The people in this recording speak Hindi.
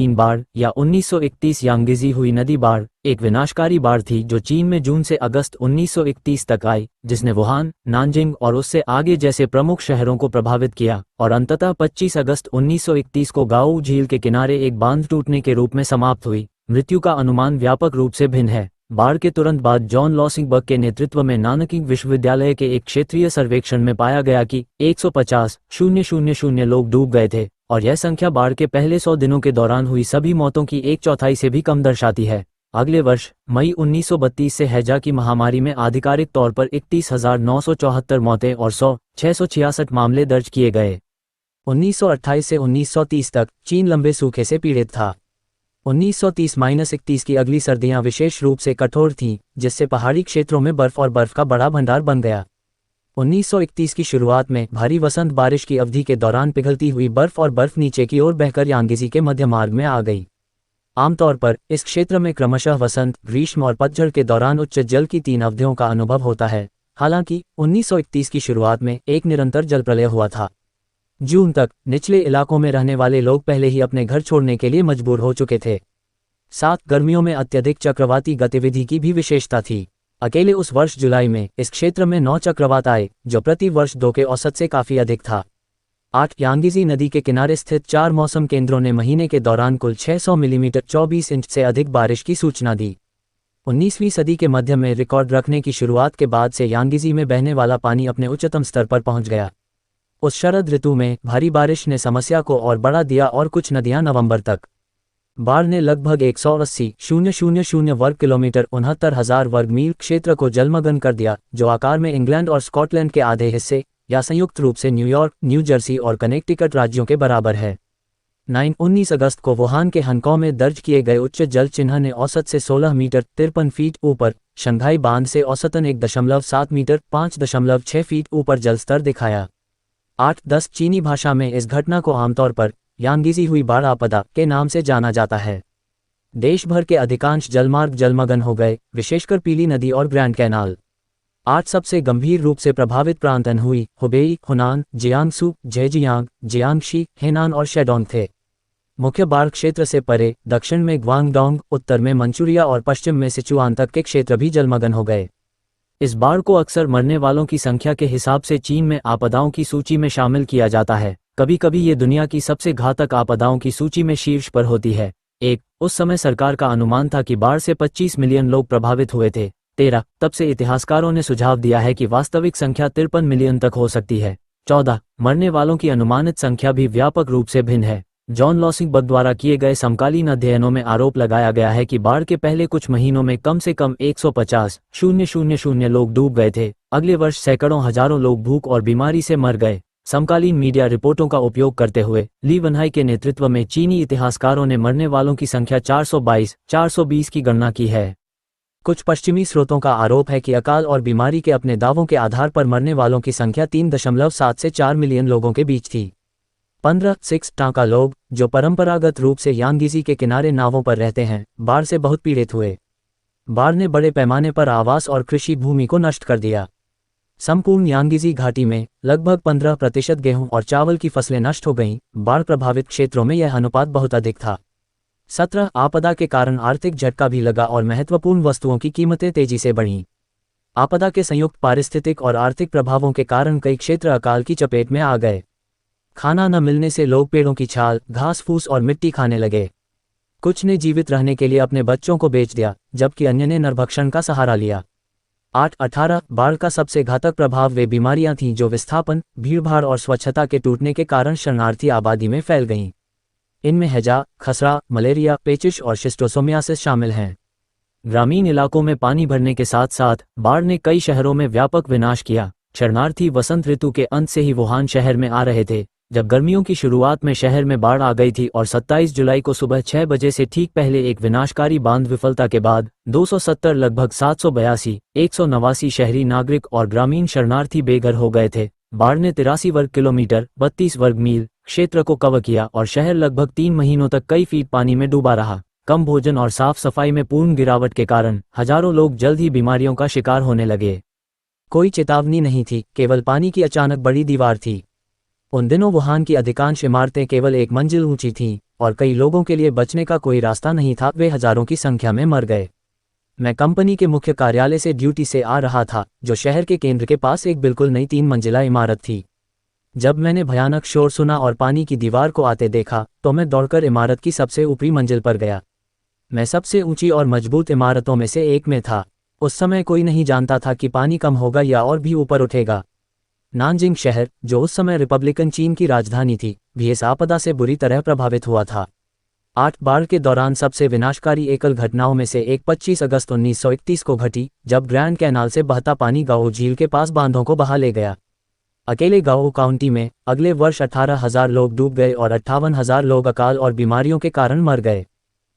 तीन बाढ़ या 1931 यांगजी हुई नदी बाढ़ एक विनाशकारी बाढ़ थी जो चीन में जून से अगस्त 1931 तक आई, जिसने वुहान, नानजिंग और उससे आगे जैसे प्रमुख शहरों को प्रभावित किया और अंततः 25 अगस्त 1931 को गाओ झील के किनारे एक बांध टूटने के रूप में समाप्त हुई। मृत्यु का अनुमान व्यापक रूप से भिन्न है। बाढ़ के तुरंत बाद जॉन लॉसिंगबर्ग के नेतृत्व में नानकिंग विश्वविद्यालय के एक क्षेत्रीय सर्वेक्षण में पाया गया कि 150,000 लोग डूब गए थे और यह संख्या बाढ़ के पहले 100 दिनों के दौरान हुई सभी मौतों की 1/4 से भी कम दर्शाती है। अगले वर्ष मई 1932 से हैजा की महामारी में आधिकारिक तौर पर 31,974 मौतें और 666 मामले दर्ज किए गए। 1928 से 1930 तक चीन लंबे सूखे से पीड़ित था। 1930-31 की अगली सर्दियां विशेष रूप से कठोर थीं, जिससे पहाड़ी क्षेत्रों में बर्फ और बर्फ का बड़ा भंडार बन गया। 1931 की शुरुआत में भारी वसंत बारिश की अवधि के दौरान पिघलती हुई बर्फ और बर्फ नीचे की ओर बहकर यांगजी के मध्य मार्ग में आ गई। आमतौर पर इस क्षेत्र में क्रमशः वसंत, ग्रीष्म और पतझड़ के दौरान उच्च जल की 3 अवधियों का अनुभव होता है। हालांकि 1931 की शुरुआत में एक निरंतर जल प्रलय हुआ था। जून तक निचले इलाकों में रहने वाले लोग पहले ही अपने घर छोड़ने के लिए मजबूर हो चुके थे। साथ गर्मियों में अत्यधिक चक्रवाती गतिविधि की भी विशेषता थी। अकेले उस वर्ष जुलाई में इस क्षेत्र में 9 चक्रवात आए, जो प्रति वर्ष 2 के औसत से काफी अधिक था। 8 यांगजी नदी के किनारे स्थित 4 मौसम केंद्रों ने महीने के दौरान कुल 600 मिलीमीटर 24 इंच से अधिक बारिश की सूचना दी। 19वीं सदी के मध्य में रिकॉर्ड रखने की शुरुआत के बाद से यांगजी में बहने वाला पानी अपने उच्चतम स्तर पर पहुंच गया। उस शरद ऋतु में भारी बारिश ने समस्या को और बढ़ा दिया और कुछ नदियां नवंबर तक बाढ़ ने लगभग 180,000 वर्ग किलोमीटर 69,000 वर्ग मील क्षेत्र को जलमग्न कर दिया, जो आकार में इंग्लैंड और स्कॉटलैंड के आधे हिस्से या संयुक्त रूप से न्यूयॉर्क, न्यू जर्सी और कनेक्टिकट राज्यों के बराबर है। 19 अगस्त को वुहान के हनकॉ में दर्ज किए गए उच्च जल चिन्ह ने औसत से 16 मीटर 53 फीट ऊपर, शंघाई बांध से औसतन 1.7 मीटर 5.6 फीट ऊपर जलस्तर दिखाया। 8-10 चीनी भाषा में इस घटना को आमतौर पर यांगजी हुई बाढ़ आपदा के नाम से जाना जाता है। देश भर के अधिकांश जलमार्ग जलमग्न हो गए, विशेषकर पीली नदी और ग्रैंड कैनाल। 8 सबसे गंभीर रूप से प्रभावित प्रांत हुई हुबेई, हुनान, जियांगसू, झेजियांग, जियांगशी, हेनान और शेडोंग थे। मुख्य बाढ़ क्षेत्र से परे दक्षिण में ग्वांगडोंग, उत्तर में मंचूरिया और पश्चिम में सिचुआन तक के क्षेत्र भी जलमग्न हो गए। इस बाढ़ को अक्सर मरने वालों की संख्या के हिसाब से चीन में आपदाओं की सूची में शामिल किया जाता है। कभी कभी ये दुनिया की सबसे घातक आपदाओं की सूची में शीर्ष पर होती है। उस समय सरकार का अनुमान था कि बाढ़ से 25 मिलियन लोग प्रभावित हुए थे। 13 तब से इतिहासकारों ने सुझाव दिया है कि वास्तविक संख्या 53 मिलियन तक हो सकती है। 14 मरने वालों की अनुमानित संख्या भी व्यापक रूप से भिन्न है। जॉन लॉसिंगबर्ग द्वारा किए गए समकालीन अध्ययनों में आरोप लगाया गया है कि बाढ़ के पहले कुछ महीनों में कम से कम 150,000 लोग डूब गए थे। अगले वर्ष सैकड़ों हजारों लोग भूख और बीमारी से मर गए। समकालीन मीडिया रिपोर्टों का उपयोग करते हुए ली वनहाई के नेतृत्व में चीनी इतिहासकारों ने मरने वालों की संख्या 420 की गणना की है। कुछ पश्चिमी स्रोतों का आरोप है कि अकाल और बीमारी के अपने दावों के आधार पर मरने वालों की संख्या 3.7 से 4 मिलियन लोगों के बीच थी। 15 टांका लोग, जो परंपरागत रूप से यांगजी के किनारे नावों पर रहते हैं, बाढ़ से बहुत पीड़ित हुए। बाढ़ ने बड़े पैमाने पर आवास और कृषि भूमि को नष्ट कर दिया। संपूर्ण यांगजी घाटी में लगभग 15% गेहूं और चावल की फसलें नष्ट हो गईं। बाढ़ प्रभावित क्षेत्रों में यह अनुपात बहुत अधिक था। 17 आपदा के कारण आर्थिक झटका भी लगा और महत्वपूर्ण वस्तुओं की कीमतें तेजी से बढ़ीं। आपदा के संयुक्त पारिस्थितिक और आर्थिक प्रभावों के कारण कई क्षेत्र अकाल की चपेट में आ गए। खाना न मिलने से लोग पेड़ों की छाल, घास फूस और मिट्टी खाने लगे। कुछ ने जीवित रहने के लिए अपने बच्चों को बेच दिया, जबकि अन्य ने नरभक्षण का सहारा लिया। 8-18 बाढ़ का सबसे घातक प्रभाव वे बीमारियां थीं जो विस्थापन, भीड़भाड़ और स्वच्छता के टूटने के कारण शरणार्थी आबादी में फैल गईं। इनमें हैजा, खसरा, मलेरिया, पेचिश और शिस्टोसोमियासिस शामिल हैं। ग्रामीण इलाकों में पानी भरने के साथ साथ बाढ़ ने कई शहरों में व्यापक विनाश किया। शरणार्थी वसंत ऋतु के अंत से ही वुहान शहर में आ रहे थे, जब गर्मियों की शुरुआत में शहर में बाढ़ आ गई थी और 27 जुलाई को सुबह 6 बजे से ठीक पहले एक विनाशकारी बांध विफलता के बाद 270 लगभग 782 189 शहरी नागरिक और ग्रामीण शरणार्थी बेघर हो गए थे। बाढ़ ने 83 वर्ग किलोमीटर 32 वर्ग मील क्षेत्र को कवर किया और शहर लगभग 3 महीनों तक कई फीट पानी में डूबा रहा। कम भोजन और साफ सफाई में पूर्ण गिरावट के कारण हजारों लोग जल्द ही बीमारियों का शिकार होने लगे। कोई चेतावनी नहीं थी, केवल पानी की अचानक बड़ी दीवार थी। उन दिनों वुहान की अधिकांश इमारतें केवल 1 मंजिल ऊंची थीं और कई लोगों के लिए बचने का कोई रास्ता नहीं था, वे हजारों की संख्या में मर गए। मैं कंपनी के मुख्य कार्यालय से ड्यूटी से आ रहा था, जो शहर के केंद्र के पास एक बिल्कुल नई 3 मंजिला इमारत थी। जब मैंने भयानक शोर सुना और पानी की दीवार को आते देखा, तो मैं दौड़कर इमारत की सबसे ऊपरी मंजिल पर गया। मैं सबसे ऊंची और मजबूत इमारतों में से एक में था। उस समय कोई नहीं जानता था कि पानी कम होगा या और भी ऊपर उठेगा। नानजिंग शहर, जो उस समय रिपब्लिकन चीन की राजधानी थी, भी इस आपदा से बुरी तरह प्रभावित हुआ था। 8 बाढ़ के दौरान सबसे विनाशकारी एकल घटनाओं में से एक 25 अगस्त 1931 को घटी, जब ग्रैंड कैनाल से बहता पानी गाओ झील के पास बांधों को बहा ले गया। अकेले गाओ काउंटी में अगले वर्ष 18,000 लोग डूब गए और 58,000 लोग अकाल और बीमारियों के कारण मर गए।